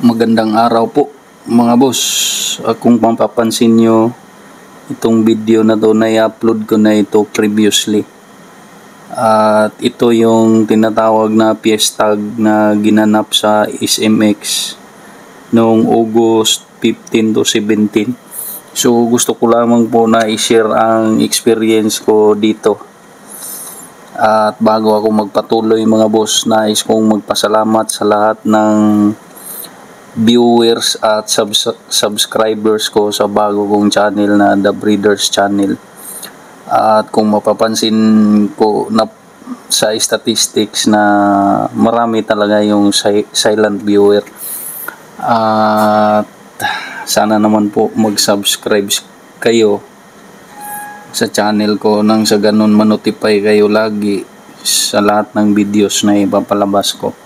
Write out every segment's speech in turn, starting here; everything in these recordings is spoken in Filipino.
Magandang araw po mga boss. Kung mapapansin nyo, itong video na to na i-upload ko na ito previously. At ito yung tinatawag na PS-tag na ginanap sa SMX noong August 15 to 17. So gusto ko lamang po na i-share ang experience ko dito. At bago ako magpatuloy mga boss, nais kong magpasalamat sa lahat ng viewers at subscribers ko sa bago kong channel na The Breeders Channel. At kung mapapansin ko na sa statistics na marami talaga yung silent viewer. At sana naman po mag-subscribe kayo sa channel ko nang sa ganun manotify kayo lagi sa lahat ng videos na ipapalabas ko.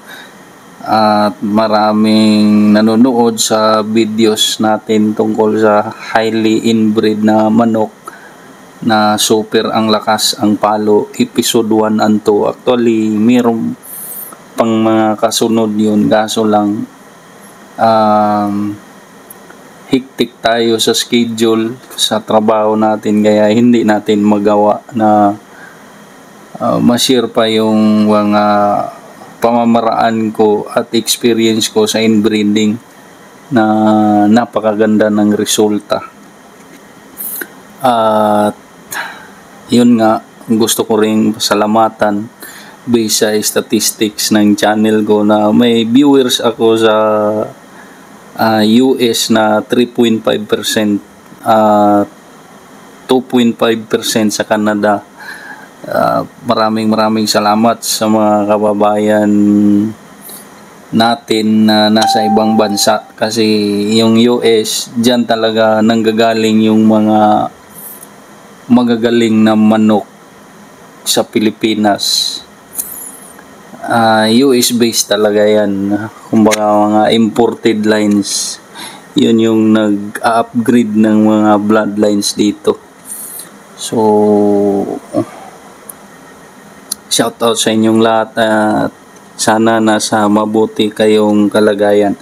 At maraming nanonood sa videos natin tungkol sa highly inbred na manok na super ang lakas ang palo, episode 1 and 2. Actually mayroong pang mga kasunod yun, kaso lang hektik tayo sa schedule sa trabaho natin, kaya hindi natin magawa na ma-share pa yung mga pamamaraan ko at experience ko sa inbreeding na napakaganda ng resulta. At yun nga, gusto ko ring pasalamatan based sa statistics ng channel ko na may viewers ako sa US na 3.5%, 2.5% sa Canada. Maraming salamat sa mga kababayan natin na nasa ibang bansa, kasi yung US, dyan talaga nanggagaling yung mga magagaling na manok sa Pilipinas. US based talaga yan, kumbaga mga imported lines, yun yung nag-upgrade ng mga bloodlines dito. So shout out sa inyong lahat at sana nasa mabuti kayong kalagayan,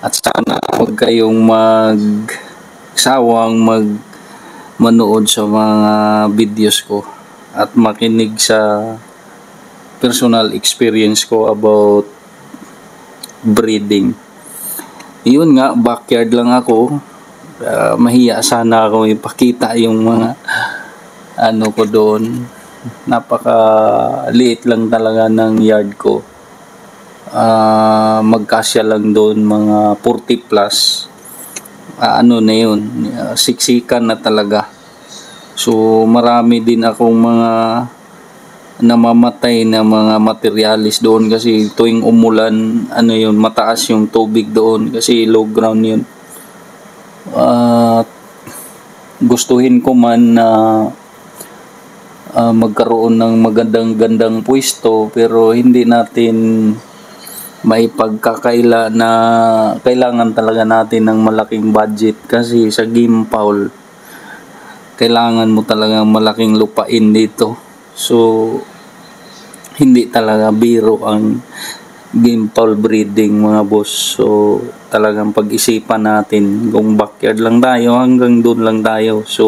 at sana huwag kayong magsawang manood sa mga videos ko at makinig sa personal experience ko about breeding. Yun nga, backyard lang ako. Mahiya sana ako ipakita yung mga ano ko doon. Napakaliit lang talaga ng yard ko. Magkasya lang doon mga 40 plus. Ano na yun, siksikan na talaga. So marami din akong mga namamatay na mga materialis doon, kasi tuwing umulan, ano yun, mataas yung tubig doon kasi low ground yun. Gustuhin ko man na magkaroon ng magandang pwesto, pero hindi natin may pagkakaila na kailangan talaga natin ng malaking budget, kasi sa game fowl kailangan mo talaga malaking lupain dito. So hindi talaga biro ang game fowl breeding mga boss. So talagang pag-isipan natin, kung backyard lang tayo, hanggang doon lang tayo. So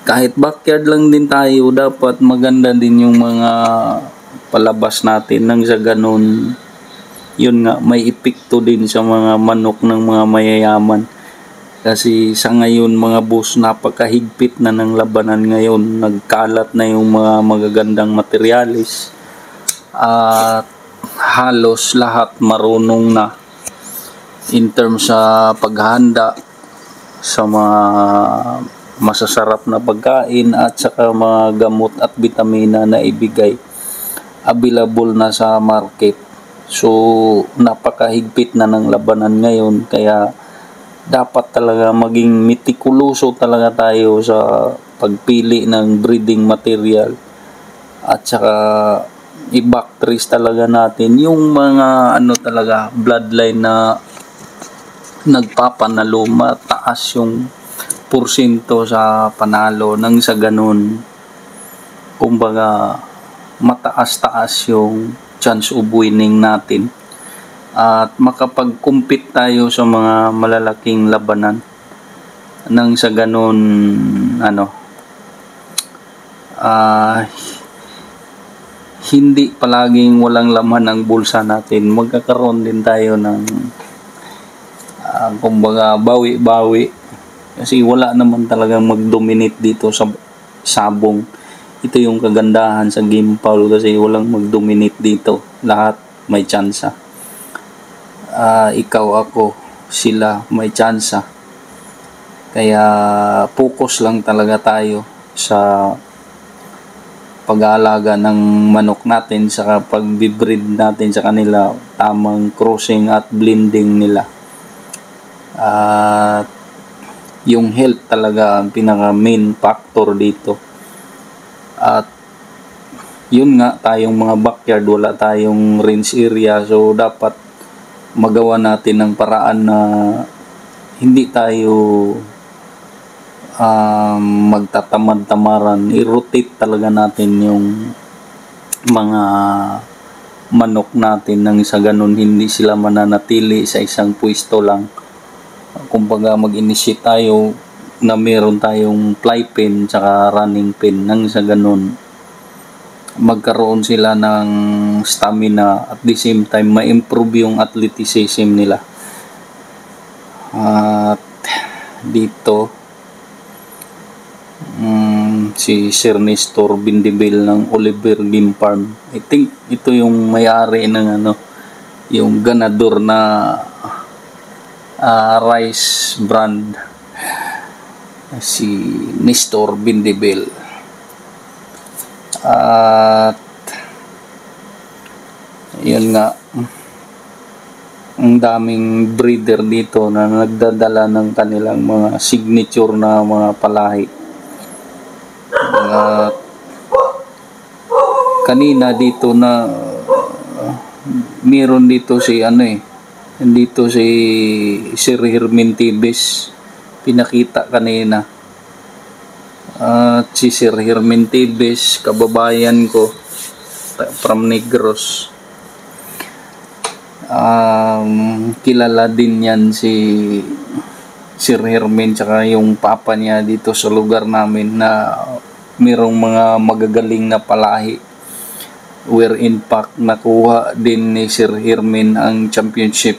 kahit backyard lang din tayo, dapat maganda din yung mga palabas natin, nang sa ganun yun nga, may epekto din sa mga manok ng mga mayayaman. Kasi sa ngayon mga boss, napakahigpit na ng labanan ngayon, nagkalat na yung mga magagandang materialis at halos lahat marunong na in terms sa paghahanda sa mga masasarap na pagkain at saka mga gamot at bitamina na ibigay, available na sa market. So napakahigpit na ng labanan ngayon, kaya dapat talaga maging mitikuloso talaga tayo sa pagpili ng breeding material, at saka i-back trace talaga natin yung mga ano talaga bloodline na nagpapanalo, mataas yung porsyento sa panalo, nang sa ganun kumbaga mataas-taas yung chance of winning natin. at makapag-compete tayo sa mga malalaking labanan nang sa ganun hindi palaging walang laman ang bulsa natin. Magkakaroon din tayo ng kumbaga bawi-bawi, kasi wala naman talagang mag-dominate dito sa sabong. Ito yung kagandahan sa game foul, kasi walang mag-dominate dito, lahat may tsansa. Ikaw, ako, sila may tsansa. Kaya focus lang talaga tayo sa pag-aalaga ng manok natin, sa pag-breed natin sa kanila, tamang crossing at blending nila. At yung health talaga ang pinaka main factor dito. At yun nga, tayong mga backyard, wala tayong range area, so dapat magawa natin ng paraan na hindi tayo magtatamad-tamaran. I-rotate talaga natin yung mga manok natin nang sa ganun hindi sila mananatili sa isang pwesto lang. Kumbaga mag-initiate tayo na meron tayong fly pen tsaka running pen, nang sa ganun magkaroon sila ng stamina, at the same time ma-improve yung athleticism nila. At dito si Sir Nestor Bindibel ng Oliver Game Farm, I think ito yung may-ari ng yung ganador na rice brand, si Nestor Bindibel. At yun nga, ang daming breeder dito na nagdadala ng kanilang mga signature na mga palahi. At kanina dito na meron dito si dito si Sir Hermin Tibes, pinakita kanina. At si Sir Hermin Tibes, kababayan ko from Negros, kilala din yan si Sir Hermin tsaka yung papa niya dito sa lugar namin, na merong mga magagaling na palahi, where in fact nakuha din ni Sir Hermin ang championship,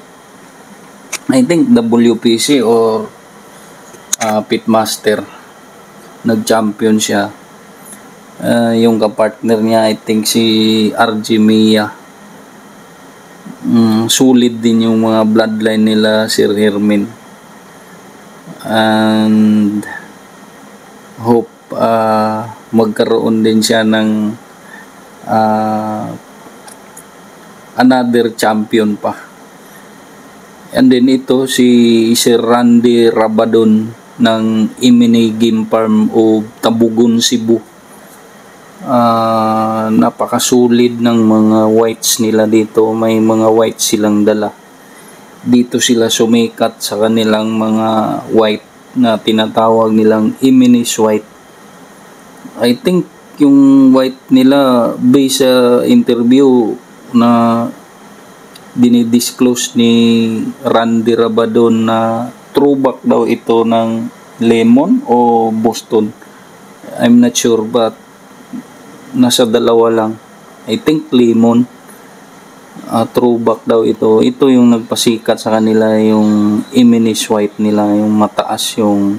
I think WPC or Pitmaster. Nag-champion siya. Yung kapartner niya, I think si RG Mia. Sulit din yung mga bloodline nila, Sir Hermin. And hope magkaroon din siya ng another champion pa. And then ito si Sir Randy Rabadon ng Imini Game Farm o Tabugon, Cebu. Napakasulit ng mga whites nila dito. May mga whites silang dala. Dito sila sumikat sa kanilang mga white na tinatawag nilang Iminis white. I think yung white nila, based sa interview na dinidisclose ni Randy Rabadon, na throwback daw ito ng Lemon o Boston. I'm not sure, but nasa dalawa lang. I think Lemon. Throwback daw ito. Ito yung nagpasikat sa kanila, yung Iminis white nila, yung mataas yung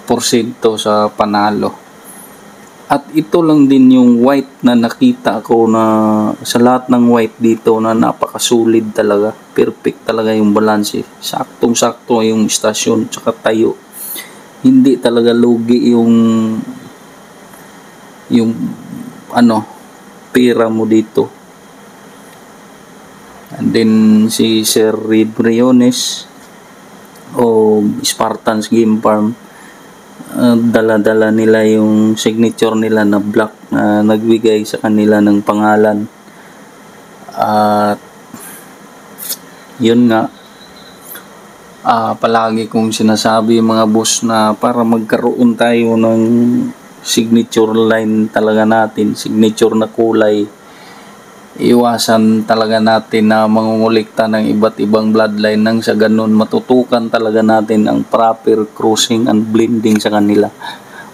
porsyento sa panalo. At ito lang din yung white na nakita ko na sa lahat ng white dito na napakasulit talaga. Perfect talaga yung balanse. Saktong-sakto yung istasyon tsaka tayo. Hindi talaga lugi yung pera mo dito. And then si Sir Reed Briones o Spartans Game Farm, dala-dala nila yung signature nila na black na nagbigay sa kanila ng pangalan. At yun nga, palagi kong sinasabi mga boss, na para magkaroon tayo ng signature line talaga natin, signature na kulay, iwasan talaga natin na mangungulikta ng iba't ibang bloodline nang sa ganun matutukan talaga natin ang proper crossing and blending sa kanila.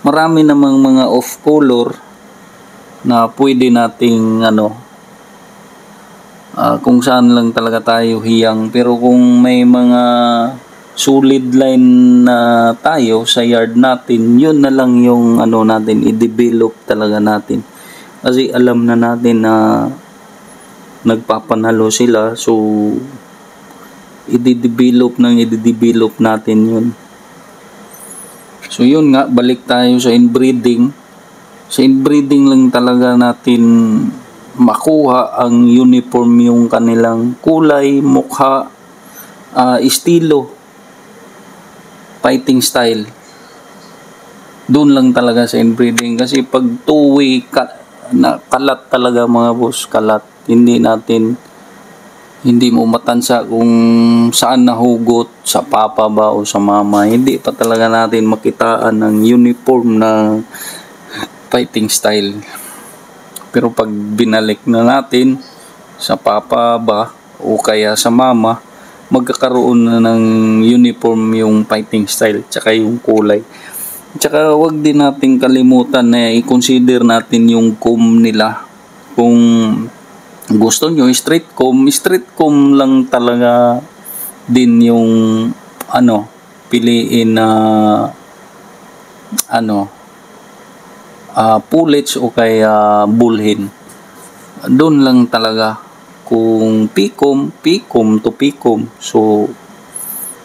Marami namang mga off color na pwede nating kung saan lang talaga tayo hiyang, pero kung may mga solid line na tayo sa yard natin, yun na lang yung natin i-develop talaga natin, kasi alam na natin na nagpapanalo sila, so i-develop natin yun. So yun nga, balik tayo sa inbreeding. Sa inbreeding lang talaga natin makuha ang uniform yung kanilang kulay, mukha, estilo, fighting style. Doon lang talaga sa inbreeding, kasi pag two-way kalat talaga mga boss, kalat. Hindi mo matansa kung saan nahugot, sa papa ba o sa mama. Hindi pa talaga natin makitaan ng uniform na fighting style. Pero pag binalik na natin sa papa ba o kaya sa mama, magkakaroon na ng uniform yung fighting style tsaka yung kulay. Tsaka wag din natin kalimutan na i-consider natin yung comb nila. Kung gusto nyo straight comb lang talaga din yung piliin na pullets o kaya bullhen. Doon lang talaga. Kung picom to picom, so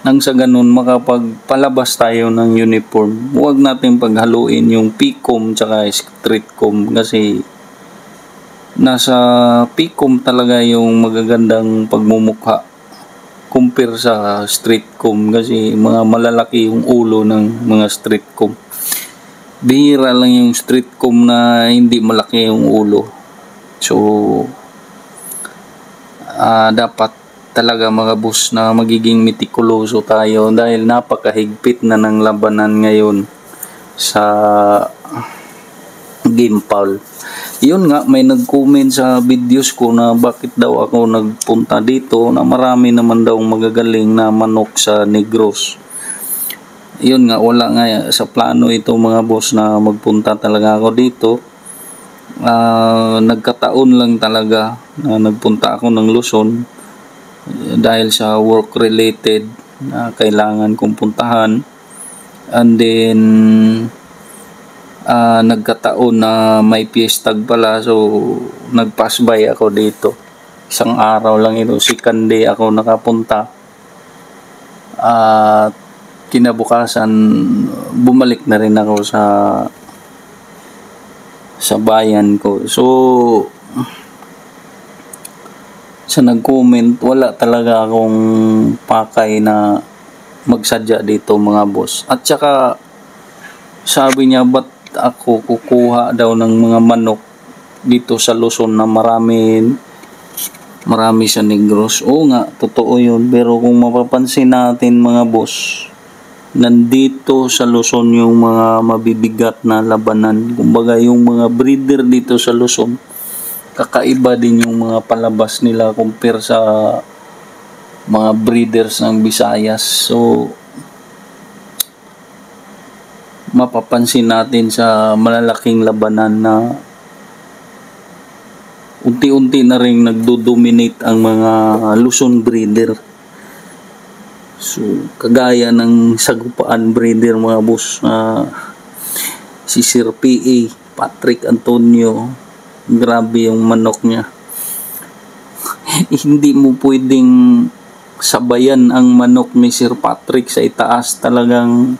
nang sa ganun makapagpalabas tayo ng uniform, huwag natin paghaluin yung picom tsaka straight comb, kasi nasa picom talaga yung magagandang pagmumukha compare sa straight comb, kasi mga malalaki yung ulo ng mga straight comb. Bihira lang yung straight comb na hindi malaki yung ulo. So dapat talaga mga boss na magiging metikuloso tayo, dahil napakahigpit na ng labanan ngayon sa game foul. Yun nga, may nag-comment sa videos ko na bakit daw ako nagpunta dito, na marami naman daw magagaling na manok sa Negros. Yun nga, wala nga sa plano ito mga boss na magpunta talaga ako dito. Nagkataon lang talaga na nagpunta ako ng Luzon dahil sa work related na kailangan kong puntahan, and then nagkataon na may piyestag pala, so nag-pass by ako dito. Isang araw lang ito, second day ako nakapunta, at kinabukasan bumalik na rin ako sa bayan ko. So sa nag-comment, wala talaga akong pakay na magsadya dito mga boss. At saka sabi niya, ba't ako kukuha daw ng mga manok dito sa Luzon na marami sa Negros. Oo nga, totoo yun. Pero kung mapapansin natin mga boss, nandito sa Luzon yung mga mabibigat na labanan. Kumbaga yung mga breeder dito sa Luzon, kakaiba din yung mga palabas nila compare sa mga breeders ng Visayas. So mapapansin natin sa malalaking labanan na unti-unti na rin nagdo-dominate ang mga Luzon breeder. So kagaya ng Sagupaan breeder mga boss, si Sir P.A. Patrick Antonio, grabe yung manok niya. Hindi mo pwedeng sabayan ang manok ni Sir Patrick sa itaas. Talagang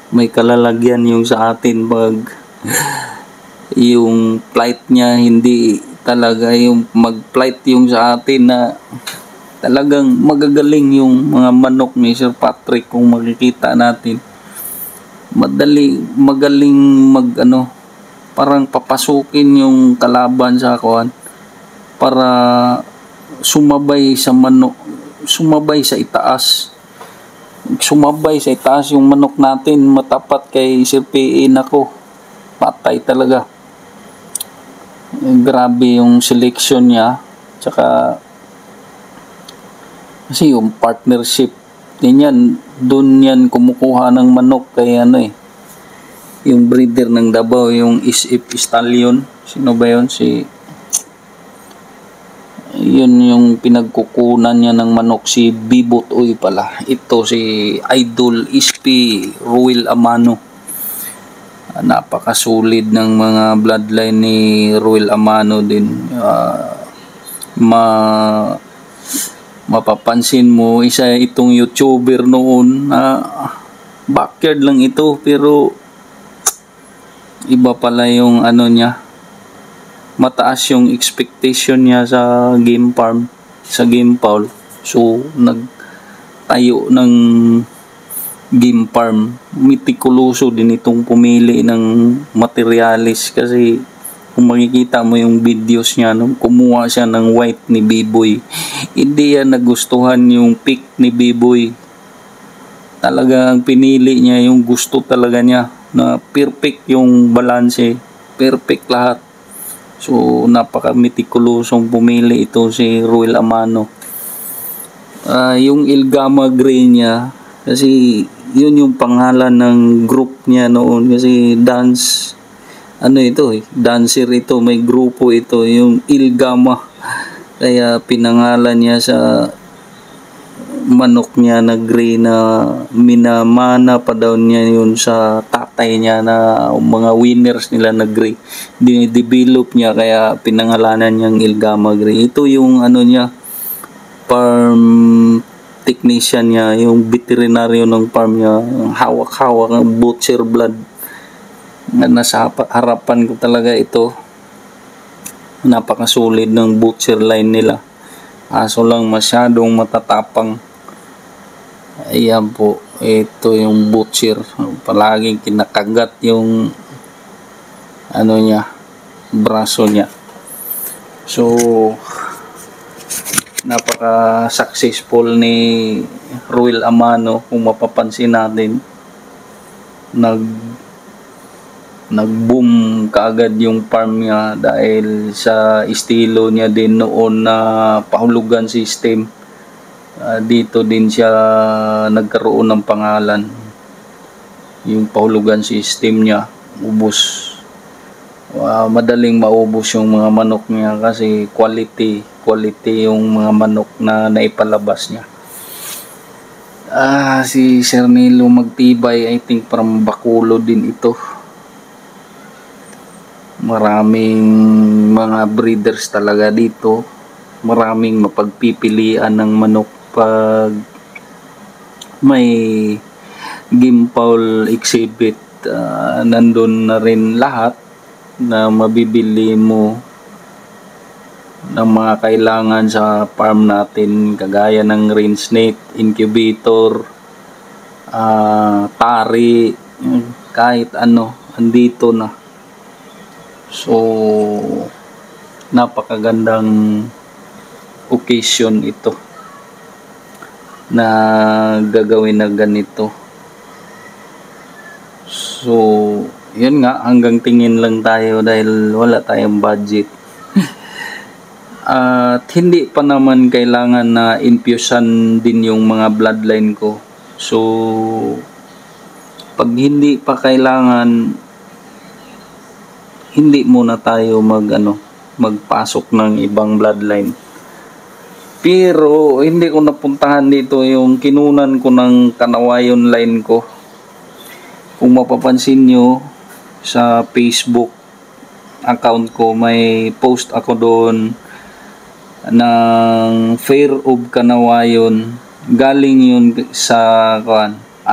may kalalagyan yung sa atin pag yung flight niya, hindi talaga yung mag-flight yung sa atin na talagang magagaling yung mga manok ni Sir Patrick. Kung makikita natin, magaling parang papasukin yung kalaban sa kawan para sumabay sa manok, sumabay sa itaas yung manok natin. Matapat kay Sir PA, nako, patay talaga. grabe yung selection niya. Tsaka kasi yung partnership din yan, dun yan kumukuha ng manok kay ano yung breeder ng Davao, yung Isip Stallion. Sino ba yun? Yun yung pinagkukunan niya ng manok, si Bibot Uy pala. Ito si Idol SP Ruel Amano. Napakasulid ng mga bloodline ni Ruel Amano din. Mapapansin mo, isa itong YouTuber noon, backyard lang ito pero iba pala yung ano niya, mataas yung expectation niya sa game farm, sa game fowl. So nagtayo ng game farm, mitikuloso din itong pumili ng materialis. Kasi kung makikita mo yung videos niya nung kumuha siya ng white ni B-Boy, hindi yan nagustuhan yung pick ni B-Boy. Talagang pinili niya yung gusto talaga niya, na perfect yung balanse, perfect lahat. So napaka-meticulosong pumili ito si Ruel Amano. Yung Ilgama Gray niya, kasi yun yung pangalan ng group niya noon, kasi dancer ito, may grupo ito, yung Ilgama. Kaya pinangalan niya sa manok niya na gray, na minamana pa daw niya yun sa tatay niya, na mga winners nila na gray. Dinidevelop niya, kaya pinangalanan niyang Ilgama Gray. Ito yung ano niya, farm technician niya, yung veterinaryo ng farm niya, hawak-hawak ng butcher blood. Nasa harapan ko talaga ito. Napakasulit ng butcher line nila. Aso lang masyadong matatapang. Ayan po, ito yung butcher. Palaging kinakagat yung ano niya, braso niya. So napaka-successful ni Ruel Amano. Kung mapapansin natin, nag-boom kaagad yung farm niya dahil sa estilo niya din noon na pahulugan system. Dito din siya nagkaroon ng pangalan. Yung pahulugan system niya, ubos. Madaling maubos yung mga manok niya kasi quality yung mga manok na naipalabas niya. Si Sir Nilo Magtibay, I think from Bacolod din ito. Maraming mga breeders talaga dito. Maraming mapagpipilian ng manok pag may game fowl exhibit. Nandun na rin lahat na mabibili mo ng mga kailangan sa farm natin, kagaya ng range net, incubator, tari, kahit ano, andito na. So napakagandang occasion ito na gagawin na ganito. So yun nga, hanggang tingin lang tayo dahil wala tayong budget. At hindi pa naman kailangan na infusion din yung mga bloodline ko. So pag hindi pa kailangan, hindi muna tayo magpasok ng ibang bloodline. Pero hindi ko napuntahan dito yung kinunan ko ng Kanawayon line ko. Kung mapapansin nyo sa Facebook account ko, may post ako doon ng Fair of Kanawayon. Galing yun sa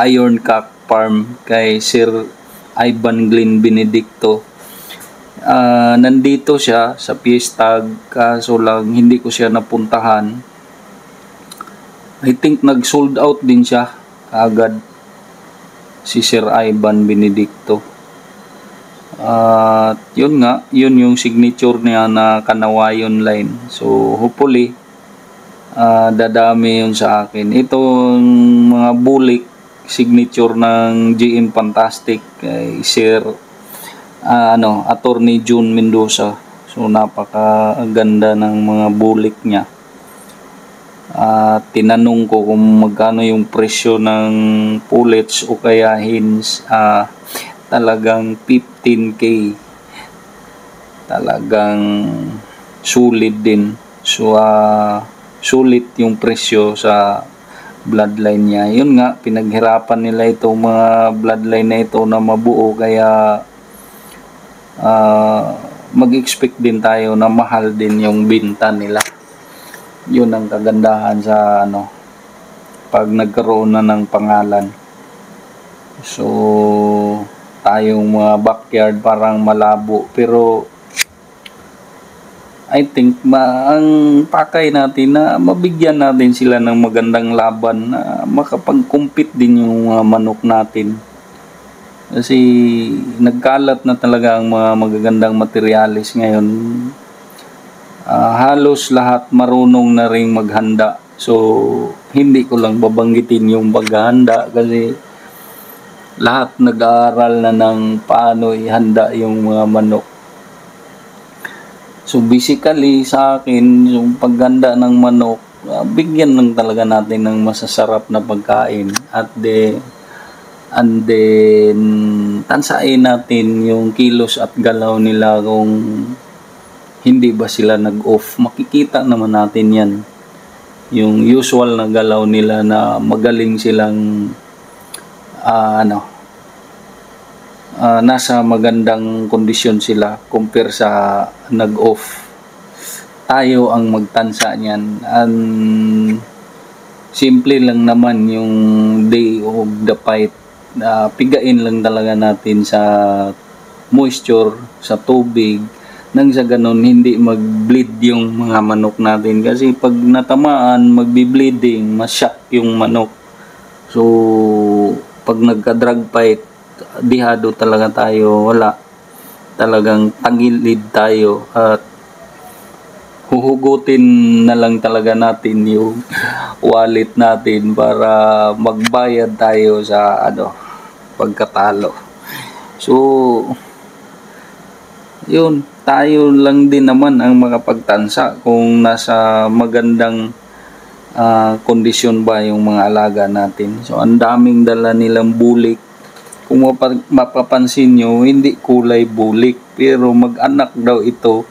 Iron Cock Farm kay Sir Ivan Glenn Benedicto. Nandito siya sa Piestag, kaso lang hindi ko siya napuntahan. I think nag-sold out din siya agad, si Sir Ivan Benedicto. Yun nga, yun yung signature niya na Kanawayon line. So hopefully dadami yun sa akin. Itong mga bulik, signature ng GM Fantastic kay Sir Attorney June Mendoza. So napakaganda ng mga bulik niya. Tinanong ko kung magkano yung presyo ng pullets o kaya hens. Talagang 15K. Talagang sulit din. So sulit yung presyo sa bloodline niya. Yun nga, pinaghirapan nila itong mga bloodline na ito na mabuo, kaya mag-expect din tayo na mahal din yung binta nila. Yun ang kagandahan sa pag nagkaroon na ng pangalan. So tayong mga backyard parang malabo, pero I think ang pakay natin na mabigyan natin sila ng magandang laban na makapag-compete din yung mga manok natin. Kasi nagkalat na talaga ang mga magagandang materialis ngayon. Halos lahat marunong na ring maghanda. So hindi ko lang babanggitin yung paghahanda kasi lahat nag-aaral na ng paano ihanda yung mga manok. So basically sa akin, yung pagganda ng manok, bigyan lang talaga natin ng masasarap na pagkain, and then tansain natin yung kilos at galaw nila kung hindi ba sila nag-off. Makikita naman natin yan. Yung usual na galaw nila na magaling silang nasa magandang kondisyon sila compare sa nag-off. Tayo ang magtansa niyan. And simple lang naman yung day of the fight. Pigain lang talaga natin sa moisture, sa tubig, nang sa ganun hindi mag-bleed yung mga manok natin. Kasi pag natamaan, magbi-bleeding, ma-shock yung manok. So pag nagka-drug fight, dihado talaga tayo, wala. Talagang tagilid tayo at huhugutin na lang talaga natin yung wallet natin para magbayad tayo sa pagkatalo. So yun, tayo lang din naman ang makapagtansa kung nasa magandang kondisyon ba yung mga alaga natin. So ang daming dala nilang bulik. Kung mapapansin nyo, hindi kulay bulik, pero mag-anak daw ito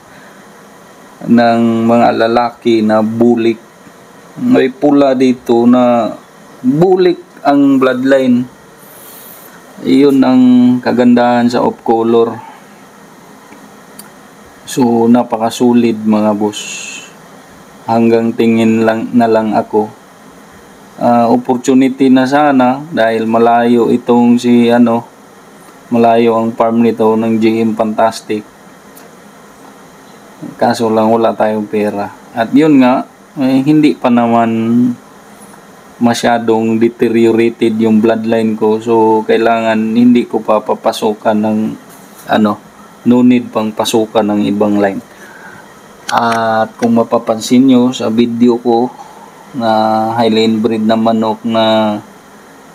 ng mga lalaki na bulik. May pula dito na bulik ang bloodline. Iyon ang kagandahan sa off color. So napakasulit mga boss. Hanggang tingin lang na lang ako. Opportunity na sana dahil malayo itong malayo ang farm nito ng GM Fantastic. Kaso lang wala tayong pera. At yun nga, hindi pa naman masyadong deteriorated yung bloodline ko. So kailangan hindi ko pa papasukan ng no need pang pasukan ng ibang line. At kung mapapansin nyo sa video ko na highly inbred na manok na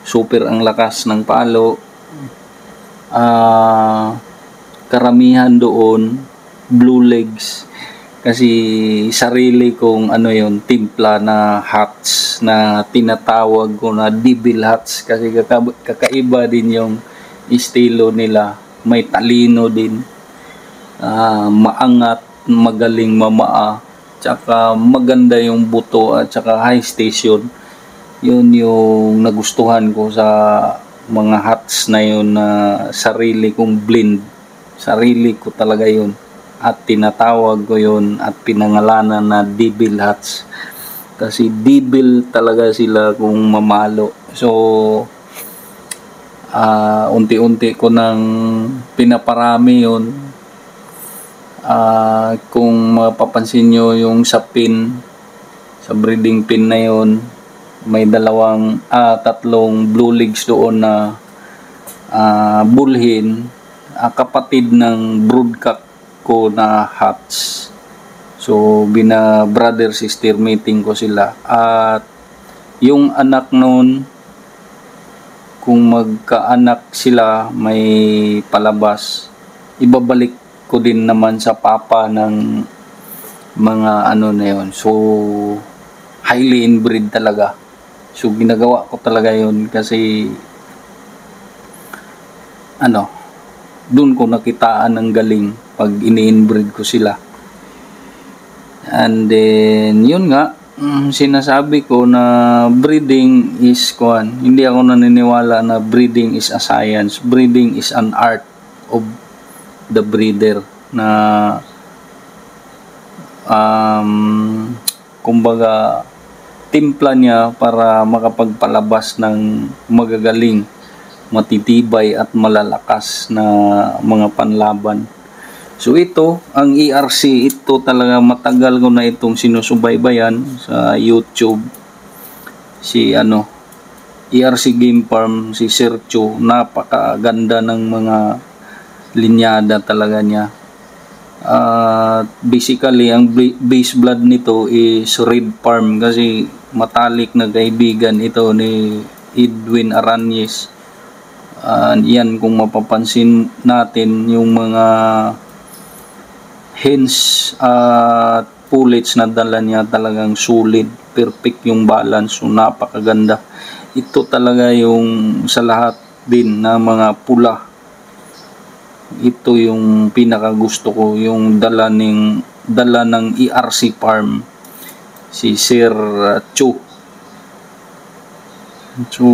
super ang lakas ng palo, karamihan doon blue legs, kasi sarili kong timpla na hats na tinatawag ko na devil hats, kasi kakaiba din yung estilo nila. May talino din, maangat, magaling mamaa, tsaka maganda yung buto at tsaka high station. Yun yung nagustuhan ko sa mga hats na yun, na sarili kong blend. Sarili ko talaga yun. At tinatawag ko yun at pinangalanan na devil hats. Kasi devil talaga sila kung mamalo. So, unti-unti ko nang pinaparami yun. Kung mapapansin nyo yung sa pin, sa breeding pin na yun, may tatlong blue legs doon na bullhen, kapatid ng broodcock ko na hats. So brother sister meeting ko sila. At yung anak noon, kung magkaanak sila may palabas, ibabalik ko din naman sa papa ng mga ano na yun. So, highly inbred talaga. So, ginagawa ko talaga yun kasi doon ko nakitaan ng galing pag ini-inbreed ko sila. And then, yun nga, sinasabi ko na breeding is hindi ako naniniwala na breeding is a science. Breeding is an art of the breeder na kumbaga timpla niya para makapagpalabas ng magagaling, matitibay at malalakas na mga panlaban. So ito, ang ERC, ito talaga matagal ko na itong sinusubaybayan sa YouTube. Si ERC Game Farm, si Sir Cho, napakaganda ng mga linyada talaga niya. Basically, ang base blood nito is Red Farm kasi matalik na kaibigan ito ni Edwin Arañez. Yan, kung mapapansin natin yung mga hens at pullets na dala niya, talagang solid, perfect yung balance, so napakaganda. Ito talaga yung sa lahat din na mga pula, ito yung pinaka gusto ko, yung dala ng ERC Farm, si Sir Cho. So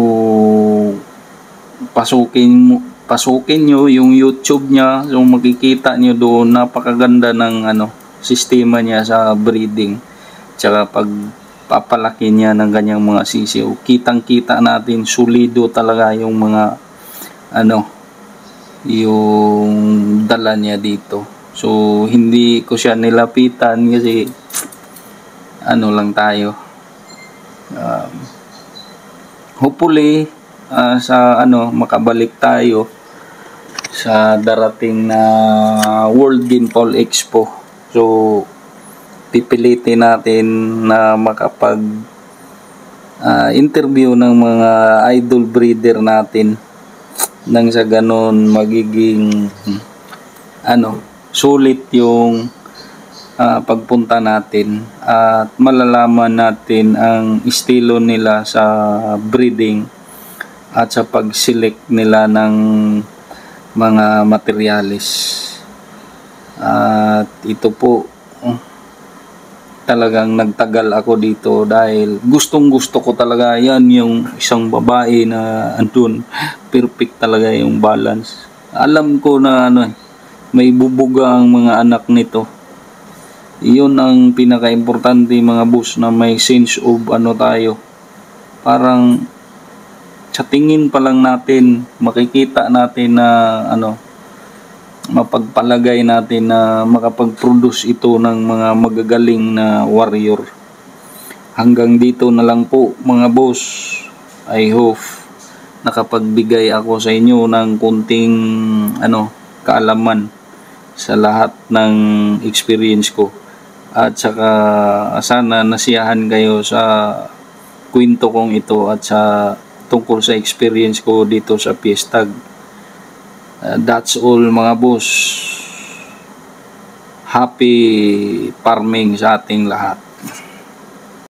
pasukin nyo yung YouTube niya, so makikita nyo doon, napakaganda ng sistema niya sa breeding, tsaka pag papalaki niya ng ganyang mga sisiw. Kitang kita natin solido talaga yung mga yung dala niya dito. So hindi ko siya nilapitan kasi lang tayo, hopefully sa makabalik tayo sa darating na World Game Ball Expo. So pipilitin natin na makapag interview ng mga idol breeder natin nang sa ganon magiging sulit yung pagpunta natin at malalaman natin ang estilo nila sa breeding at sa pag-select nila ng mga materialis. At ito po, talagang nagtagal ako dito dahil gustong gusto ko talaga yan, yung isang babae na andun, perfect talaga yung balance. Alam ko na may bubuga ang mga anak nito. Iyon ang pinaka-importante mga boss, na may sense of tayo. Parang sa tingin pa lang natin, makikita natin na mapagpalagay natin na makapag-produce ito ng mga magagaling na warrior. Hanggang dito na lang po mga boss. I hope nakapagbigay ako sa inyo ng kunting kaalaman sa lahat ng experience ko. At saka sana nasiyahan kayo sa kwento kong ito at sa tungkol sa experience ko dito sa Piestag. That's all mga boss. Happy farming sa ating lahat.